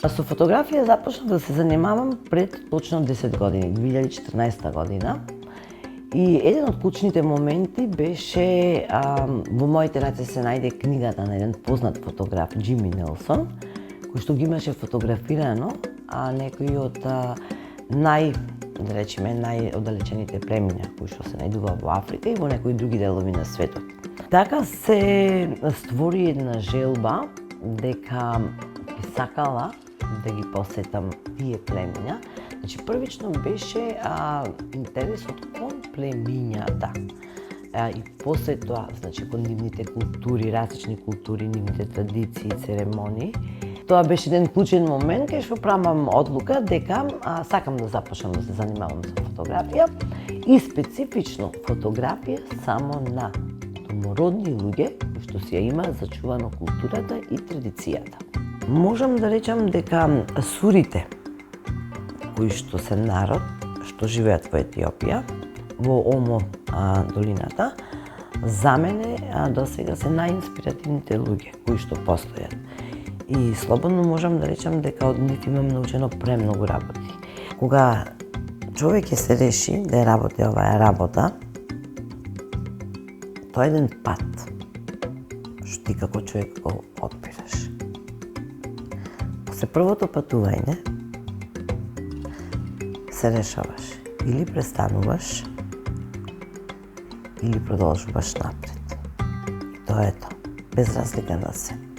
Со фотографија започнав да се занимавам пред точно 10 години, 2014 година. И еден од клучните моменти беше во моите раце се најде книгата на еден познат фотограф, Џими Нелсон, кој што ги имаше фотографирано некои од најоддалечените племиња кои што се најдува во Африка и во некои други делови на светот. Така се створи една желба дека би сакала да ги посетам тие племиња. Значи, првично беше интересот кон племињата. И после тоа, значи, кон нивните култури, различни култури, нивните традиции, церемонии. Тоа беше еден клучен момент кај што правам одлука дека сакам да започнам да се занимавам со фотографија и специфично фотографија само на домородни луѓе кои што си ја имаат зачувано културата и традицијата. Можам да речам дека сурите кои што се народ што живеат во Етиопија, во Омо долината, за мене досега се најинспиративните луѓе кои што постојат. И слободно можам да речам дека од нив имам научено премногу работи. Кога човек ќе се реши да ја работи оваа работа, тоа е еден пат што ти како човек го отбираш. После првото патување се решаваш или престануваш или продолжуваш напред. И тоа е тоа, без разлика на се.